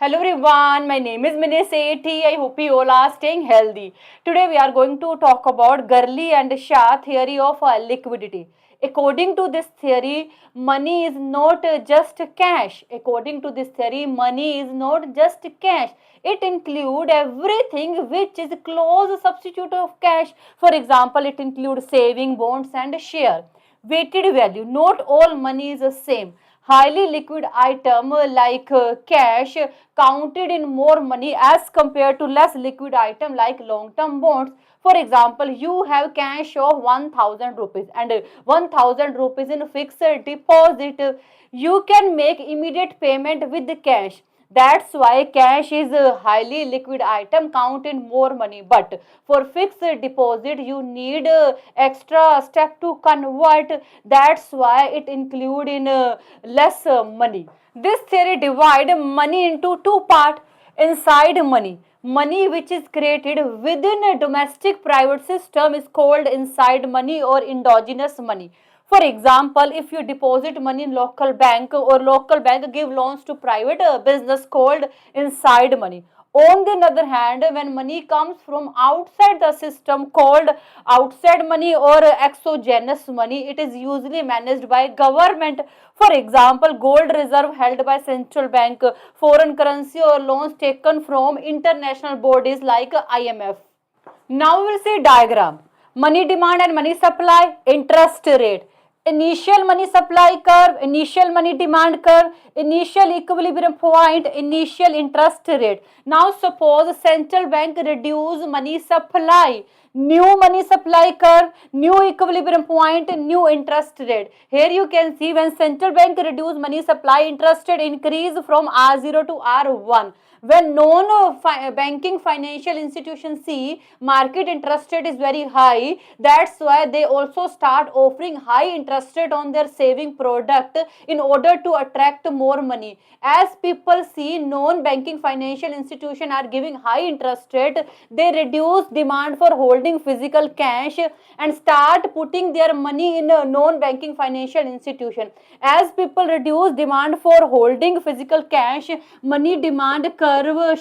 Hello everyone, my name is Minnie Sethi. I hope you all are staying healthy. Today we are going to talk about Gurley and Shah theory of liquidity. According to this theory, money is not just cash. According to this theory, money is not just cash. It includes everything which is close substitute of cash. For example, it includes saving, bonds and share. Weighted value. Not all money is the same. Highly liquid item like cash counted in more money as compared to less liquid item like long term bonds. For example, you have cash of 1000 rupees and 1000 rupees in fixed deposit. You can make immediate payment with the cash. That's why cash is a highly liquid item, count in more money. But for fixed deposit, you need extra step to convert. That's why it include in less money. This theory divide money into two part. Inside money, money which is created within a domestic private system is called inside money or endogenous money. For example, if you deposit money in local bank or local bank give loans to private business called inside money. On the other hand, when money comes from outside the system called outside money or exogenous money, it is usually managed by government. For example, gold reserve held by central bank, foreign currency or loans taken from international bodies like IMF. Now we will see diagram. Money demand and money supply, interest rate. Initial money supply curve, initial money demand curve, initial equilibrium point, initial interest rate. Now suppose central bank reduce money supply. New money supply curve, new equilibrium point, new interest rate. Here you can see when central bank reduce money supply, interest rate increase from R0 to R1. When non-banking financial institutions see market interest rate is very high, that's why they also start offering high interest rate on their saving product in order to attract more money. As people see non-banking financial institution are giving high interest rate, they reduce demand for holding physical cash and start putting their money in a non-banking financial institution. As people reduce demand for holding physical cash, money demand curve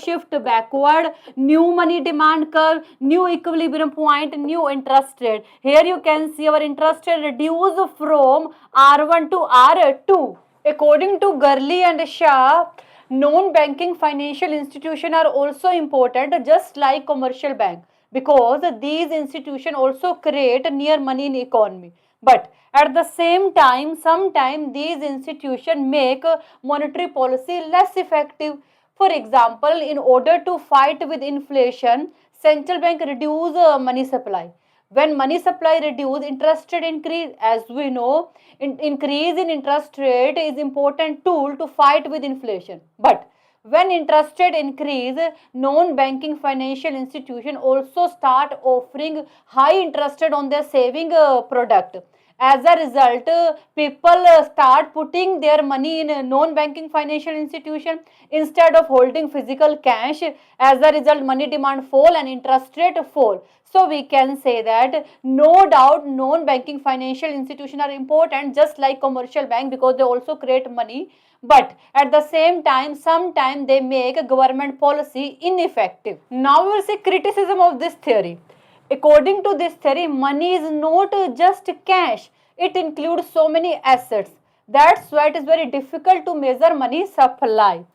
shift backward, new money demand curve, new equilibrium point, new interest rate. Here you can see our interest rate reduce from R1 to R2. According to Gurley and Shah, non-banking financial institutions are also important just like commercial bank because these institutions also create near money in economy. But at the same time, sometimes these institutions make monetary policy less effective. For example, in order to fight with inflation, central bank reduce money supply. When money supply reduce, interest rate increase. As we know, increase in interest rate is important tool to fight with inflation. But when interest rate increase, non-banking financial institution also start offering high interest rate on their saving product. As a result, people start putting their money in a non-banking financial institution instead of holding physical cash. As a result, money demand fall and interest rate fall. So we can say that no doubt non-banking financial institutions are important just like commercial bank because they also create money. But at the same time, sometimes they make a government policy ineffective. Now we will see criticism of this theory. According to this theory, money is not just cash. It includes so many assets. That's why it is very difficult to measure money supply.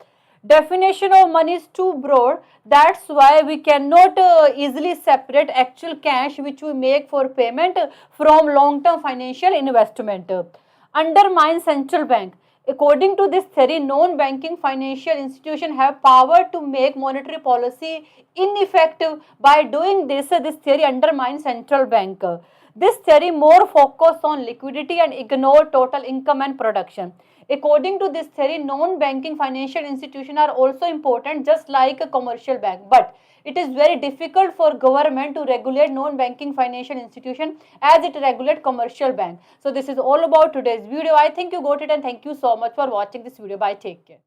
Definition of money is too broad. That's why we cannot easily separate actual cash which we make for payment from long-term financial investment. Undermine central bank. According to this theory, non-banking financial institutions have power to make monetary policy ineffective. By doing this, this theory undermines central bank. This theory more focus on liquidity and ignore total income and production. According to this theory, non-banking financial institutions are also important just like a commercial bank. But it is very difficult for government to regulate non-banking financial institution as it regulate commercial bank. So this is all about today's video. I think you got it and thank you so much for watching this video. Bye. Take care.